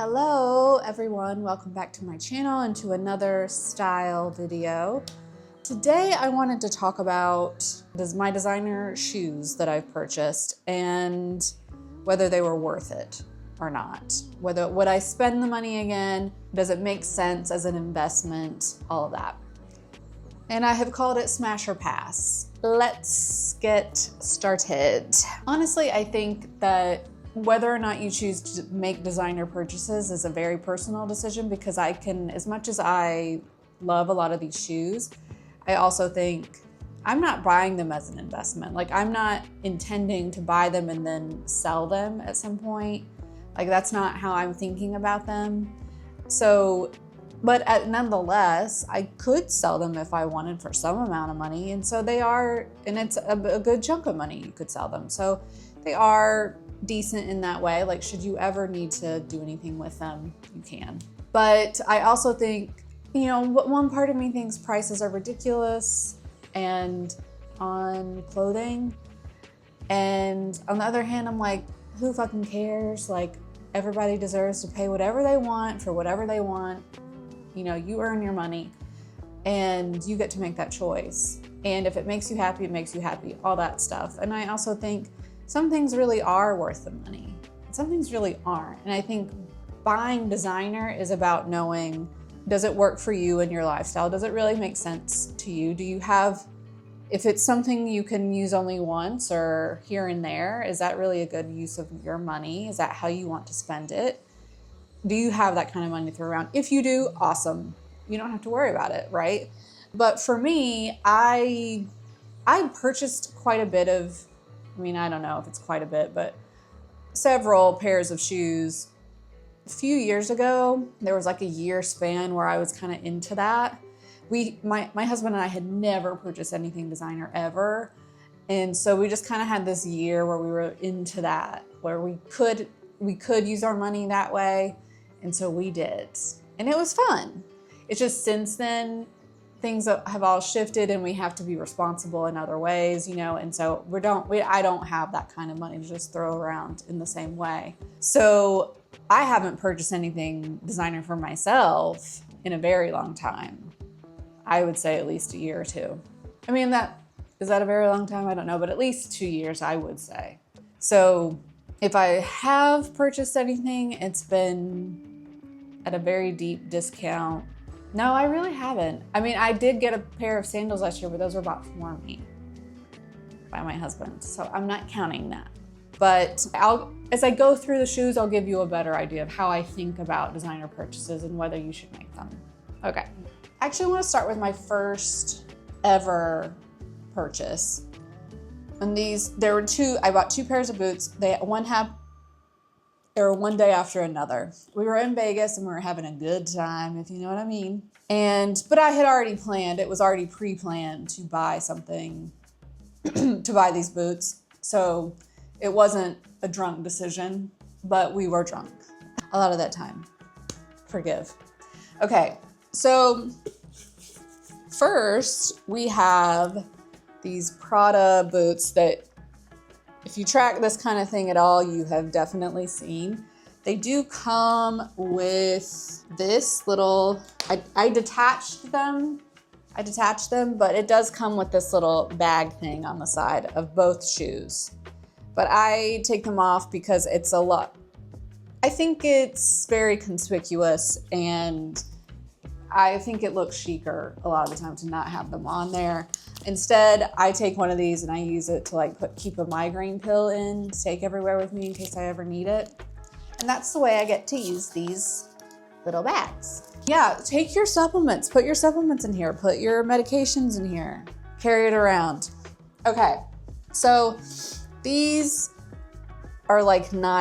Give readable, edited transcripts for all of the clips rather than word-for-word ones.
Hello everyone, welcome back to my channel and to another style video. Today I wanted to talk about my designer shoes that I've purchased and whether they were worth it or not. Would I spend the money again? Does it make sense as an investment? All of that. And I have called it Smash or Pass. Let's get started. Honestly, I think that whether or not you choose to make designer purchases is a very personal decision, because as much as I love a lot of these shoes, I also think I'm not buying them as an investment. Like, I'm not intending to buy them and then sell them at some point. Like, that's not how I'm thinking about them. So, nonetheless, I could sell them if I wanted for some amount of money. And so they are, and it's a good chunk of money you could sell them. So they are decent in that way. Like, should you ever need to do anything with them, you can. But I also think, one part of me thinks prices are ridiculous and on clothing. And on the other hand, I'm like, who fucking cares? Like, everybody deserves to pay whatever they want for whatever they want. You earn your money and you get to make that choice. And if it makes you happy, it makes you happy, all that stuff. And I also think some things really are worth the money. Some things really aren't. And I think buying designer is about knowing, does it work for you and your lifestyle? Does it really make sense to you? If it's something you can use only once or here and there, is that really a good use of your money? Is that how you want to spend it? Do you have that kind of money to throw around? If you do, awesome. You don't have to worry about it, right? But for me, I purchased quite a bit of, I don't know if it's quite a bit, but several pairs of shoes. A few years ago, there was like a year span where I was kind of into that. My husband and I had never purchased anything designer ever. And so we just kind of had this year where we were into that, where we could use our money that way. And so we did. And it was fun. It's just since then, things have all shifted and we have to be responsible in other ways, and so I don't have that kind of money to just throw around in the same way. So I haven't purchased anything designer for myself in a very long time. I would say at least a year or two. Is that a very long time? I don't know, but at least 2 years, I would say. So if I have purchased anything, it's been at a very deep discount. No, I really haven't. I did get a pair of sandals last year, but those were bought for me by my husband. So I'm not counting that. But as I go through the shoes, I'll give you a better idea of how I think about designer purchases and whether you should make them. Okay. Actually, I want to start with my first ever purchase. And I bought 2 pairs of boots. They were one day after another. We were in Vegas and we were having a good time, if you know what I mean. But I had already planned, it was already pre-planned to buy something, to buy these boots. So it wasn't a drunk decision, but we were drunk a lot of that time. Forgive. Okay, so first we have these Prada boots that, if you track this kind of thing at all, you have definitely seen. They do come with this little, I detached them, but it does come with this little bag thing on the side of both shoes. But I take them off because it's a lot. I think it's very conspicuous, and I think it looks chicer a lot of the time to not have them on there. Instead, I take one of these and I use it to keep a migraine pill in to take everywhere with me in case I ever need it. And that's the way I get to use these little bags. Yeah, take your supplements, put your supplements in here, put your medications in here, carry it around. Okay, so these are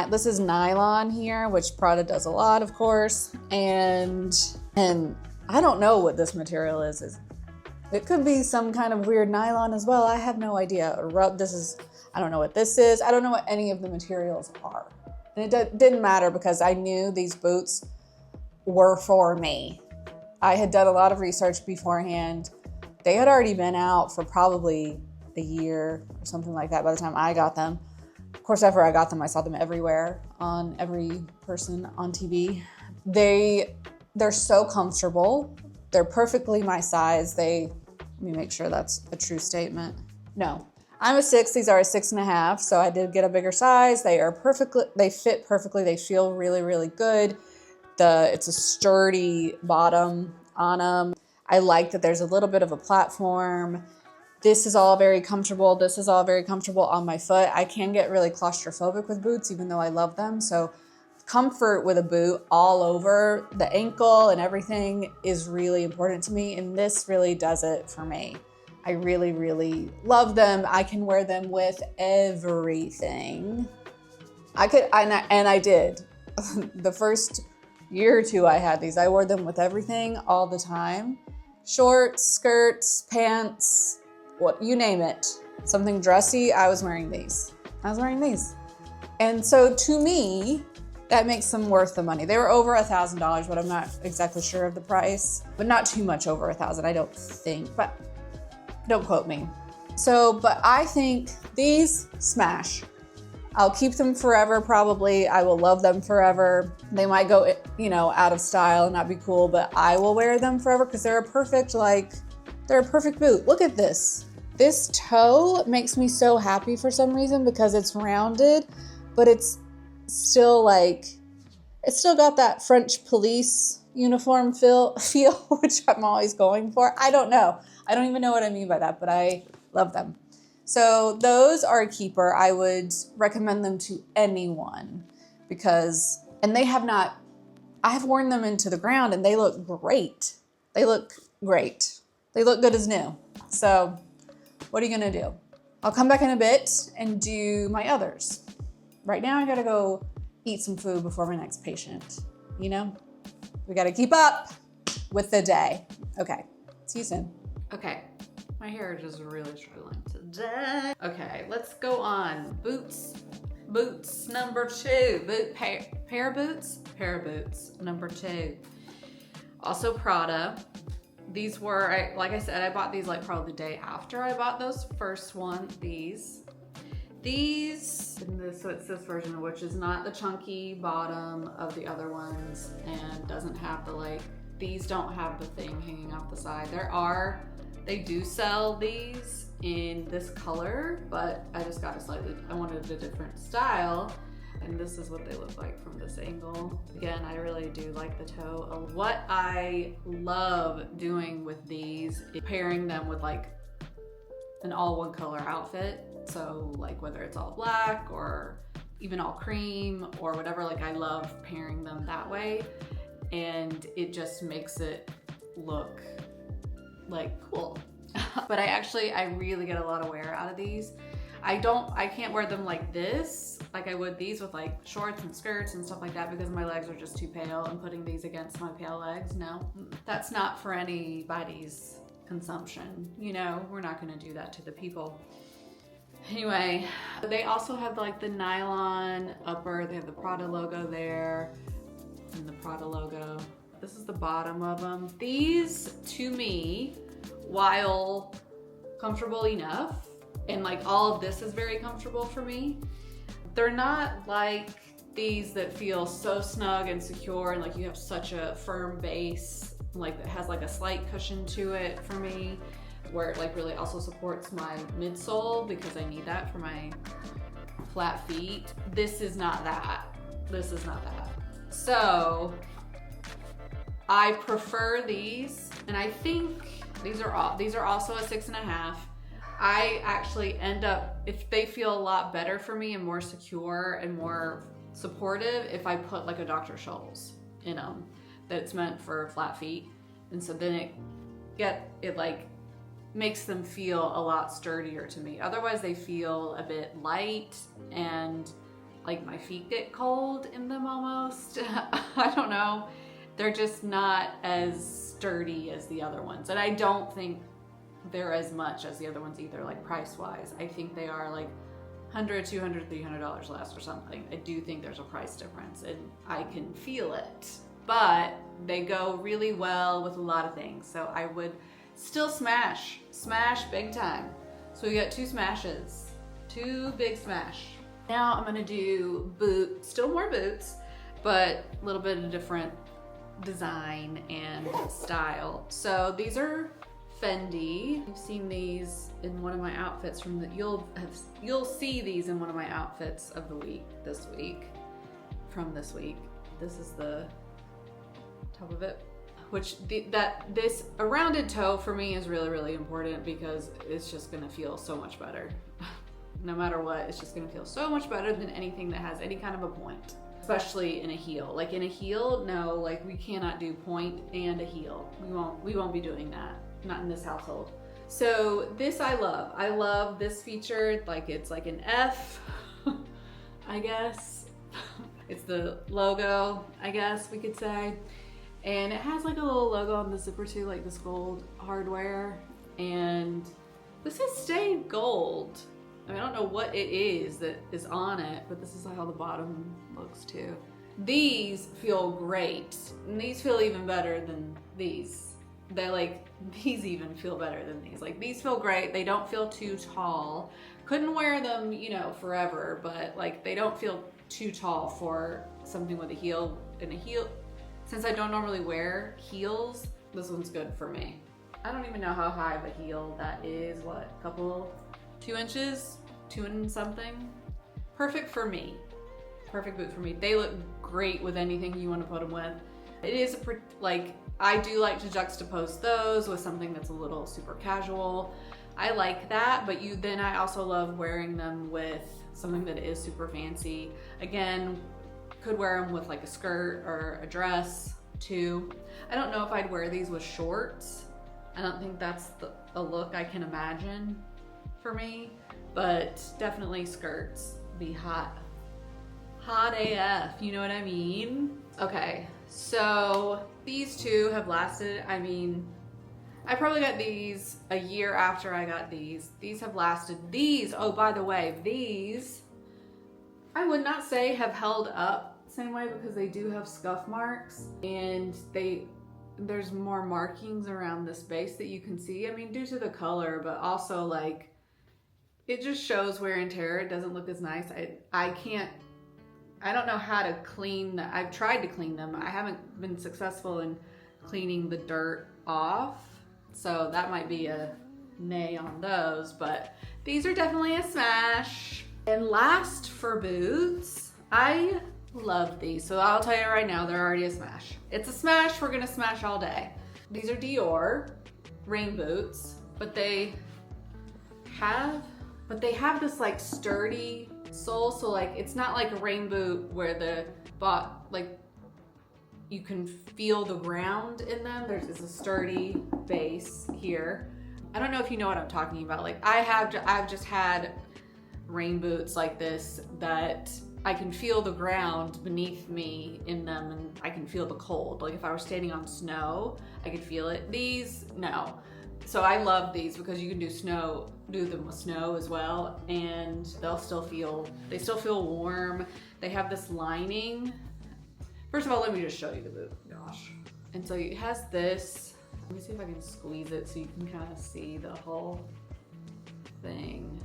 this is nylon here, which Prada does a lot, of course. And I don't know what this material is. It could be some kind of weird nylon as well. I have no idea. I don't know what this is. I don't know what any of the materials are. And it didn't matter because I knew these boots were for me. I had done a lot of research beforehand. They had already been out for probably a year or something like that by the time I got them. Of course, after I got them, I saw them everywhere on every person on TV. They're so comfortable. They're perfectly my size. Let me make sure that's a true statement. No, I'm a 6, these are a 6.5, so I did get a bigger size. They fit perfectly. They feel really, really good. It's a sturdy bottom on them. I like that there's a little bit of a platform. This is all very comfortable. This is all very comfortable on my foot. I can get really claustrophobic with boots, even though I love them. So comfort with a boot all over the ankle and everything is really important to me. And this really does it for me. I really, really love them. I can wear them with everything. I did. The first year or two I had these, I wore them with everything all the time. Shorts, skirts, pants, you name it. Something dressy, I was wearing these. And so to me, that makes them worth the money. They were over $1,000, but I'm not exactly sure of the price, but not too much over 1,000, I don't think, but don't quote me. But I think these smash. I'll keep them forever, probably. I will love them forever. They might go, out of style and not be cool, but I will wear them forever because they're a perfect boot. Look at this. This toe makes me so happy for some reason because it's rounded, but it's still got that French police uniform feel, which I'm always going for. I don't know. I don't even know what I mean by that, but I love them. So those are a keeper. I would recommend them to anyone I have worn them into the ground and they look great. They look good as new. So what are you gonna do? I'll come back in a bit and do my others. Right now I gotta go eat some food before my next patient. We gotta keep up with the day. Okay, see you soon. Okay, my hair is just really struggling today. Okay, let's go on. Boots number 2. Pair of boots number 2. Also Prada. These were, like I said, I bought these probably the day after I bought those first one. These, so it's this version, which is not the chunky bottom of the other ones and doesn't have these don't have the thing hanging off the side. They do sell these in this color, but I just got I wanted a different style. And this is what they look like from this angle. Again, I really do like the toe. What I love doing with these is pairing them with an all one color outfit. So whether it's all black or even all cream or whatever, I love pairing them that way. And it just makes it look cool. But I really get a lot of wear out of these. I can't wear them like this, like I would these with shorts and skirts and stuff like that because my legs are just too pale, and putting these against my pale legs, no. That's not for anybody's consumption, we're not gonna do that to the people. Anyway, they also have the nylon upper, they have the Prada logo there, and the Prada logo. This is the bottom of them. These, to me, while comfortable enough, and all of this is very comfortable for me, they're not like these that feel so snug and secure and you have such a firm base, that has a slight cushion to it for me, where it really also supports my midsole because I need that for my flat feet. This is not that. So I prefer these, and I think these are also a 6.5. I actually end up, if they feel a lot better for me and more secure and more supportive, if I put a Dr. Scholl's in them, that's meant for flat feet. And so then it makes them feel a lot sturdier to me. Otherwise they feel a bit light and my feet get cold in them almost. I don't know. They're just not as sturdy as the other ones. And I don't think they're as much as the other ones either, price-wise. I think they are $100, $200, $300 less or something. I do think there's a price difference and I can feel it, but they go really well with a lot of things. So I would still smash big time. So we got 2 smashes, 2 big smash Now I'm gonna do still more boots, but a little bit of different design and style. So these are Fendi. You've seen these in one of my outfits from you'll see these in one of my outfits of the week this week. This is the top of it, which this a rounded toe for me is really, really important because it's just gonna feel so much better. No matter what, it's just gonna feel so much better than anything that has any kind of a point, especially in a heel. Like in a heel, no, like we cannot do point and a heel. We won't be doing that, not in this household. So this I love. I love this feature, like it's like an F, I guess. It's the logo, I guess we could say. And it has like a little logo on the zipper too, like this gold hardware. And this has stayed gold. I mean, I don't know what it is that is on it, but this is how the bottom looks too. These feel great, and these feel even better than these. These even feel better than these. Like these feel great, they don't feel too tall. Couldn't wear them, you know, forever, but like they don't feel too tall for something with a heel. And a heel, since I don't normally wear heels, this one's good for me. I don't even know how high of a heel that is, what, a couple, 2 inches, 2 and something. Perfect for me. Perfect boot for me. They look great with anything you want to put them with. It is like, I do like to juxtapose those with something that's a little super casual. I like that, but then I also love wearing them with something that is super fancy. Again, could wear them with like a skirt or a dress too. I don't know if I'd wear these with shorts. I don't think that's a look I can imagine for me, but definitely skirts be hot AF, you know what I mean? Okay, so these two have lasted, I mean, I probably got these a year after I got these. These have lasted. These, oh, by the way, these, I would not say have held up the same way because they do have scuff marks and there's more markings around this base that you can see. I mean, due to the color, but also like, it just shows wear and tear. It doesn't look as nice. I don't know how to clean them. I've tried to clean them. I haven't been successful in cleaning the dirt off. So that might be a nay on those, but these are definitely a smash. And last for boots, I love these. So I'll tell you right now, they're already a smash. It's a smash, we're gonna smash all day. These are Dior rain boots, but they have this like sturdy sole. So like, it's not like a rain boot where you can feel the ground in them. There's a sturdy base here. I don't know if you know what I'm talking about. Like I've just had rain boots like this that I can feel the ground beneath me in them and I can feel the cold. Like if I were standing on snow, I could feel it. These, no. So I love these because you can do them with snow as well, and they still feel warm. They have this lining. First of all, let me just show you the boot, gosh. And so it has this, let me see if I can squeeze it so you can kind of see the whole thing.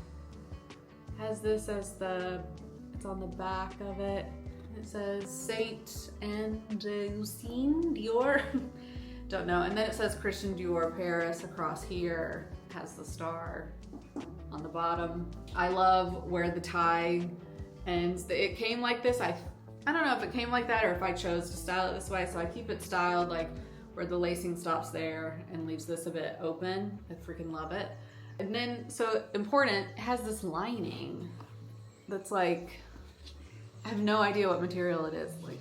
It has this as it's on the back of it. It says Saint Anne-Lucine Dior. Don't know. And then it says Christian Dior Paris across here. It has the star on the bottom. I love where the tie ends. It came like this. I don't know if it came like that or if I chose to style it this way. So I keep it styled like where the lacing stops there and leaves this a bit open. I freaking love it. And then, so important, it has this lining that's like, I have no idea what material it is. Like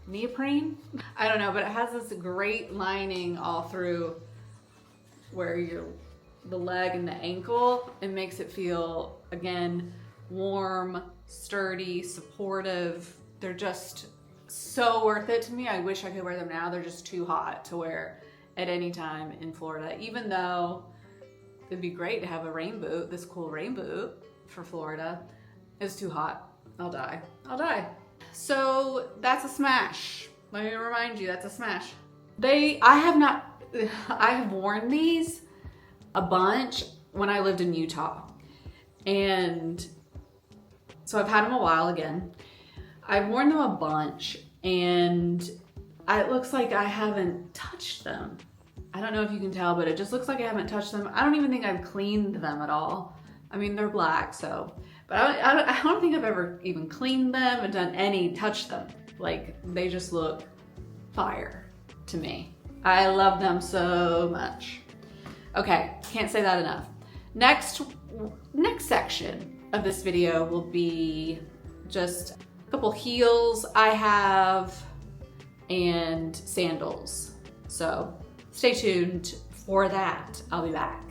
neoprene? I don't know, but it has this great lining all through where the leg and the ankle. It makes it feel, again, warm, sturdy, supportive. They're just so worth it to me. I wish I could wear them now. They're just too hot to wear at any time in Florida, even though it'd be great to have a rain boot, this cool rain boot for Florida. It's too hot. I'll die. So that's a smash. Let me remind you, that's a smash. I have worn these a bunch when I lived in Utah. And So I've had them a while again. I've worn them a bunch and it looks like I haven't touched them. I don't know if you can tell, but it just looks like I haven't touched them. I don't even think I've cleaned them at all. I mean, they're black, so, but I don't think I've ever even cleaned them and done any, touched them. Like, they just look fire to me. I love them so much. Okay, can't say that enough. Next section of this video will be just a couple heels I have and sandals. So stay tuned for that. I'll be back.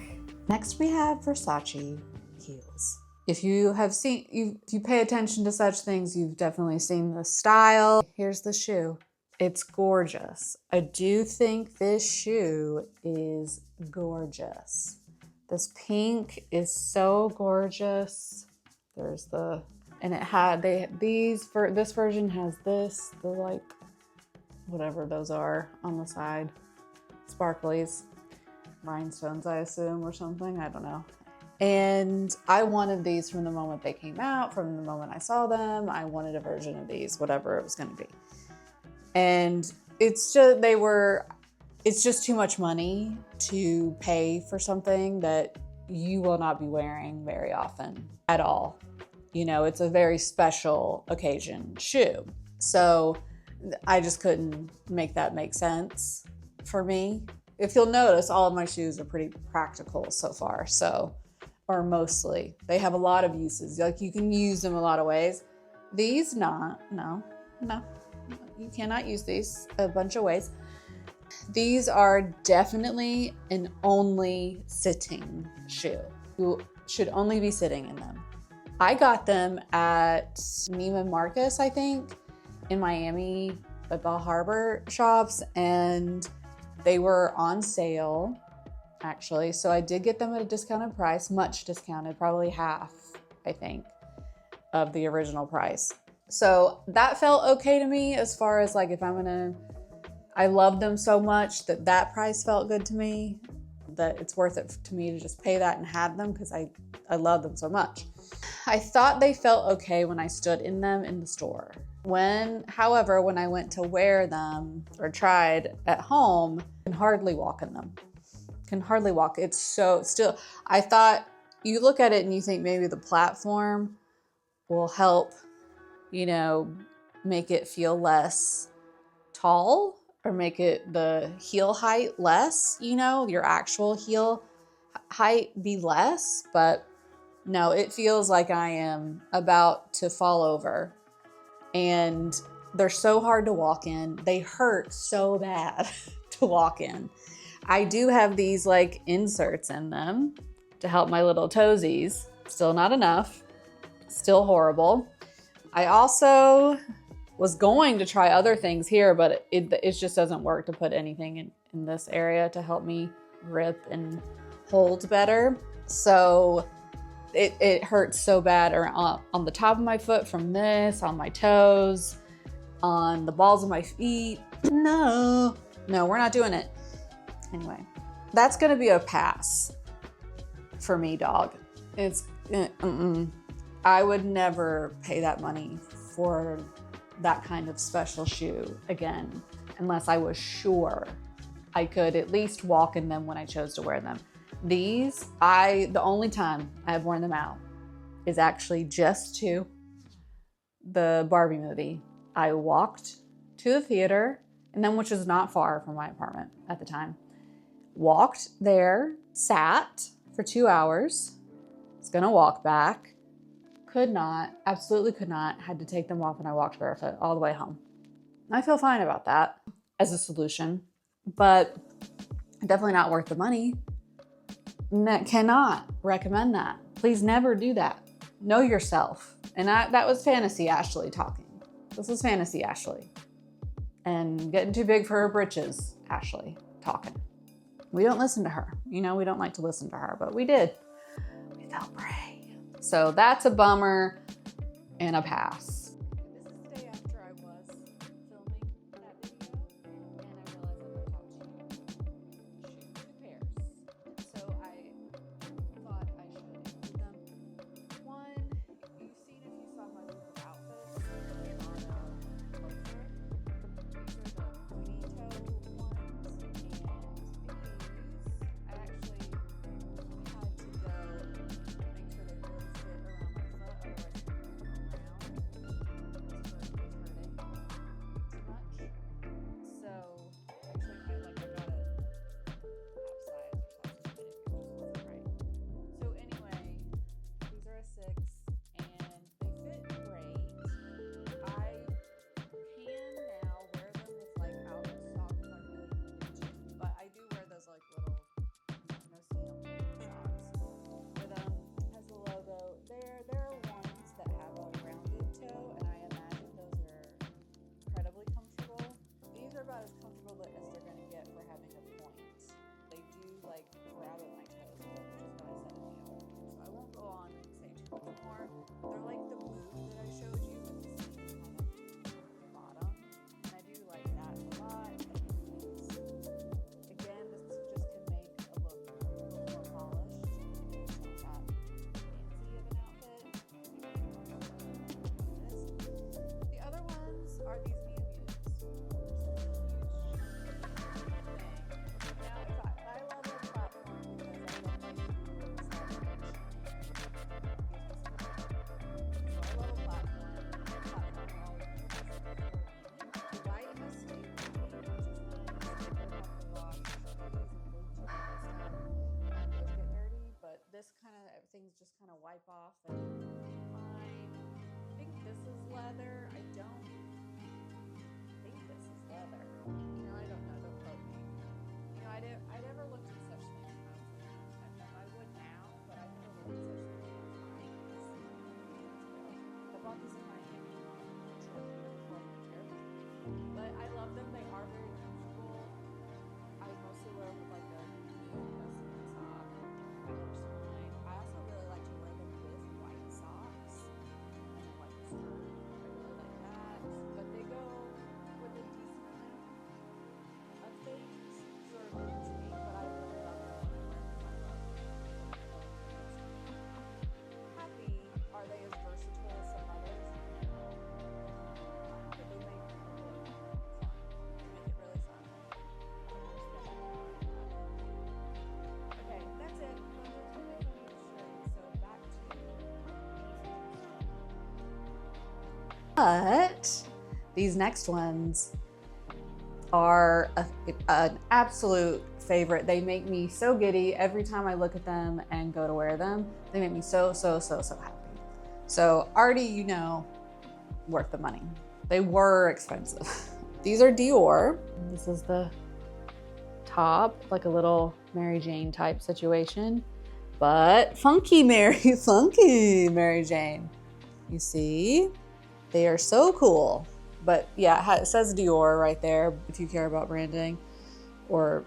Next we have Versace heels. If you pay attention to such things, you've definitely seen the style. Here's the shoe. It's gorgeous. I do think this shoe is gorgeous. This pink is so gorgeous. There's and it had, this version has the like, whatever those are on the side. Sparklies, rhinestones, I assume, or something, I don't know. And I wanted these from the moment they came out, from the moment I saw them. I wanted a version of these, whatever it was gonna be. And it's just too much money to pay for something that you will not be wearing very often at all. You know, it's a very special occasion shoe. So I just couldn't make that make sense for me. If you'll notice, all of my shoes are pretty practical so far, or mostly. They have a lot of uses. Like, you can use them a lot of ways. These no. You cannot use these a bunch of ways. These are definitely an only sitting shoe. You should only be sitting in them. I got them at Neiman Marcus, I think, in Miami, at the Harbor shops, and they were on sale, actually. So I did get them at a discounted price, much discounted, probably half, I think, of the original price. So that felt okay to me as far as like, if I love them so much that price felt good to me, that it's worth it to me to just pay that and have them because I love them so much. I thought they felt okay when I stood in them in the store. However, when I went to wear them or tried at home, I can hardly walk in them. Can hardly walk. It's so still, I thought, you look at it and you think maybe the platform will help, you know, make it feel less tall or make it the heel height less, you know, your actual heel height be less, but no, it feels like I am about to fall over, and they're so hard to walk in. They hurt so bad to walk in. I do have these like inserts in them to help my little toesies. Still not enough, still horrible. I also was going to try other things here, but it just doesn't work to put anything in this area to help me grip and hold better. So it hurts so bad on the top of my foot from this, on my toes, on the balls of my feet. No, we're not doing it. Anyway, that's gonna be a pass for me, dog. I would never pay that money for that kind of special shoe again, unless I was sure I could at least walk in them when I chose to wear them. These, the only time I've worn them out is actually just to the Barbie movie. I walked to the theater, and then, which was not far from my apartment at the time, walked there, sat for 2 hours, was gonna walk back, absolutely could not, had to take them off, and I walked barefoot all the way home. I feel fine about that as a solution, but definitely not worth the money. Cannot recommend that. Please never do that. Know yourself. And that was Fantasy Ashley talking. This was Fantasy Ashley. And getting too big for her britches, Ashley talking. We don't listen to her. You know, we don't like to listen to her, but we did. We fell prey. So that's a bummer and a pass. This is the day after I was filming that video, and I realized I left out two pairs. So I thought I should include them. One, you've seen if you saw like grabbing my toes, which is what I said in the other video. So I won't go on and say too much more. They're like the move that I showed you with the same kind of bottom. And I do like that a lot. I think these, again, this just can make a look a little more polished. It's not that fancy of an outfit. The other ones are these this kind of things just kind of wipe off and fine. I think this is leather. I don't think this is leather. You know, I don't know. Don't quote me. You know, I never looked at such things when I was young. I would now, but I never looked at such things. I bought these in Miami on a trip, but I love them. They are very comfortable. I mostly wear them with like a top. I also really like to wear them with white socks and a white skirt. I really like that. But they go with a decent amount of things, sort of fitting to me, but I really love them when I wear them. Happy, are they as versatile as some others? No. But they make it look fun. They make it really fun. Okay, that's it. But these next ones are an absolute favorite. They make me so giddy every time I look at them and go to wear them. They make me so happy. So already, you know, worth the money. They were expensive. These are Dior. This is the top, like a little Mary Jane type situation, but funky Mary Jane. You see? They are so cool. But yeah, it says Dior right there if you care about branding, or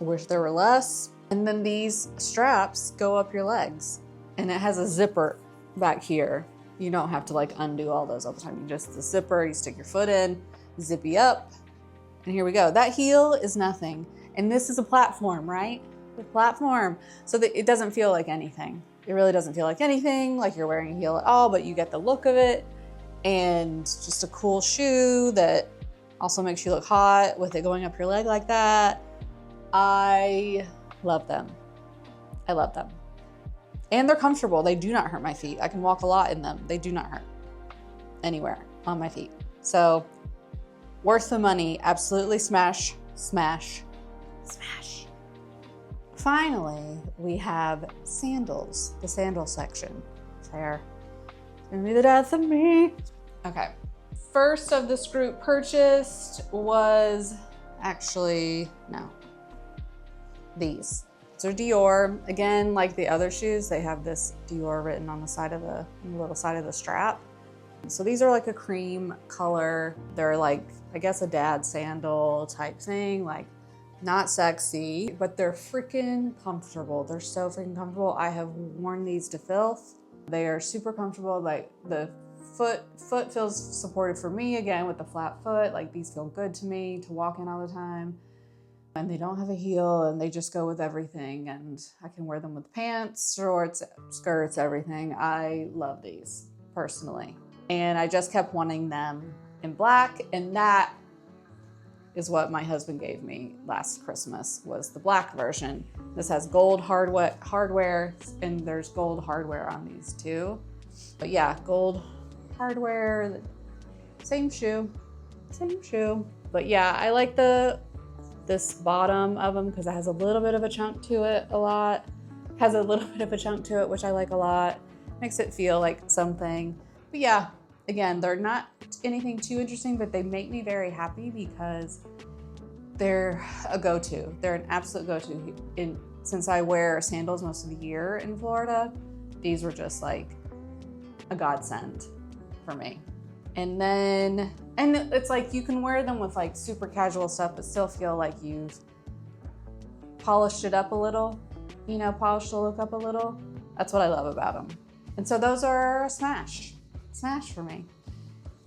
wish there were less. And then these straps go up your legs, and it has a zipper back here. You don't have to like undo all those all the time. You just, the zipper, you stick your foot in, zippy up, and here we go. That heel is nothing. And this is a platform, right? The platform. So that it doesn't feel like anything. It really doesn't feel like anything, like you're wearing a heel at all, but you get the look of it. And just a cool shoe that also makes you look hot with it going up your leg like that. I love them. I love them. And they're comfortable. They do not hurt my feet. I can walk a lot in them. They do not hurt anywhere on my feet. So worth the money. Absolutely smash, smash, smash. Finally, we have sandals, the sandal section. There. Give me the death of me. Okay. First of this group purchased was actually, no, these. These are Dior. Again, like the other shoes, they have this Dior written on the side of the little side of the strap. So these are like a cream color. They're like, I guess, a dad sandal type thing, like not sexy, but they're freaking comfortable. They're so freaking comfortable. I have worn these to filth. They are super comfortable. Like the foot feels supported for me, again, with the flat foot. Like these feel good to me to walk in all the time. And they don't have a heel, and they just go with everything. And I can wear them with pants, shorts, skirts, everything. I love these personally. And I just kept wanting them in black, and that is what my husband gave me last Christmas, was the black version. This has gold hardware, and there's gold hardware on these too. But yeah, gold hardware, same shoe. But yeah, I like this bottom of them because it has a little bit of a chunk to it, which I like a lot. Makes it feel like something. But yeah, again, they're not anything too interesting, but they make me very happy because they're a go-to. They're an absolute go-to. Since I wear sandals most of the year in Florida, these were just like a godsend for me. And it's like you can wear them with like super casual stuff, but still feel like you've polished it up a little, you know, polished the look up a little. That's what I love about them. And so those are a smash for me.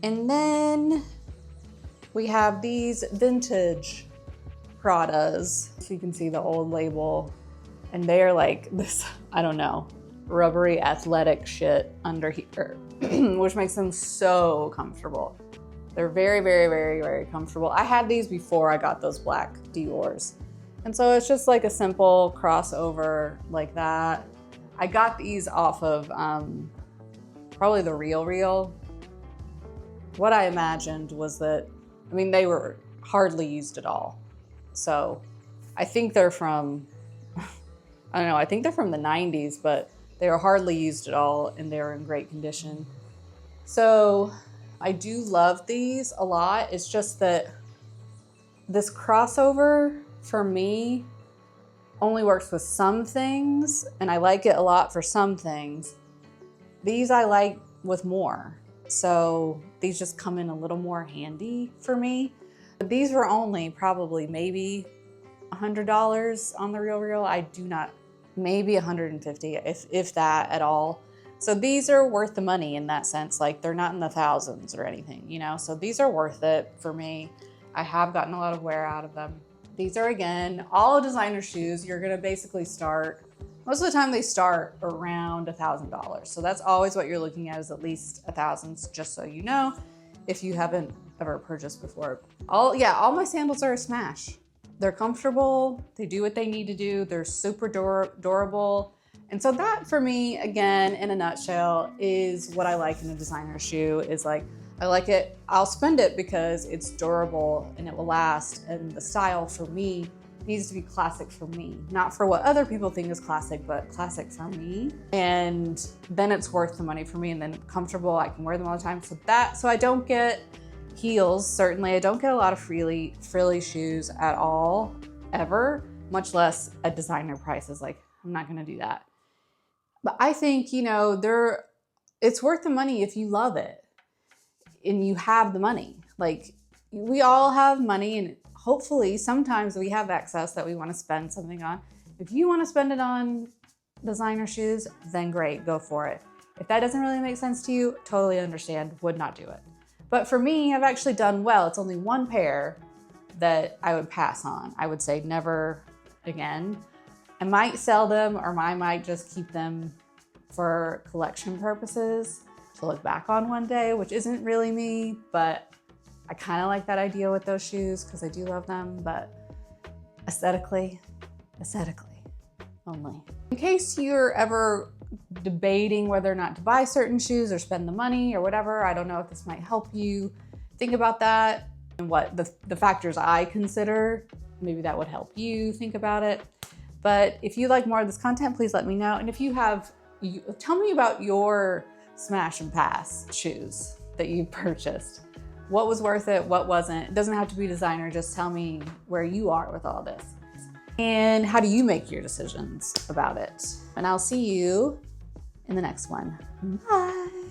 And then we have these vintage Pradas. So you can see the old label, and they are like this, I don't know, rubbery athletic shit under here, which makes them so comfortable. They're very, very, very, very comfortable. I had these before I got those black Dior's. And so it's just like a simple crossover like that. I got these off of probably the Real. What I imagined was that, I mean, they were hardly used at all. So I think they're from, I don't know, I think they're from the 90s, but they were hardly used at all and they were in great condition. So I do love these a lot. It's just that this crossover for me only works with some things, and I like it a lot for some things. These I like with more. So these just come in a little more handy for me. But these were only probably maybe $100 on the Real. I do not, maybe 150 if that at all. So these are worth the money in that sense. Like they're not in the thousands or anything, you know? So these are worth it for me. I have gotten a lot of wear out of them. These are, again, all designer shoes. You're gonna basically start, most of the time they start around $1,000. So that's always what you're looking at, is at least $1,000, just so you know, if you haven't ever purchased before. All my sandals are a smash. They're comfortable, they do what they need to do, they're super durable. And so that for me, again, in a nutshell, is what I like in a designer shoe. Is like, I like it, I'll spend it because it's durable and it will last, and the style for me needs to be classic for me. Not for what other people think is classic, but classic for me. And then it's worth the money for me, and then comfortable, I can wear them all the time. So I don't get heels, certainly. I don't get a lot of frilly shoes at all, ever, much less at designer prices. Like, I'm not gonna do that. But I think, you know, it's worth the money if you love it and you have the money. Like, we all have money, and hopefully sometimes we have excess that we want to spend something on. If you want to spend it on designer shoes, then great, go for it. If that doesn't really make sense to you, totally understand, would not do it. But for me, I've actually done well. It's only one pair that I would pass on. I would say never again. I might sell them, or I might just keep them for collection purposes to look back on one day, which isn't really me, but I kind of like that idea with those shoes because I do love them, but aesthetically only. In case you're ever debating whether or not to buy certain shoes or spend the money or whatever, I don't know if this might help you think about that and what the factors I consider. Maybe that would help you think about it. But if you like more of this content, please let me know. And if you have, tell me about your smash and pass shoes that you purchased. What was worth it? What wasn't? It doesn't have to be designer. Just tell me where you are with all this. And how do you make your decisions about it? And I'll see you in the next one. Bye.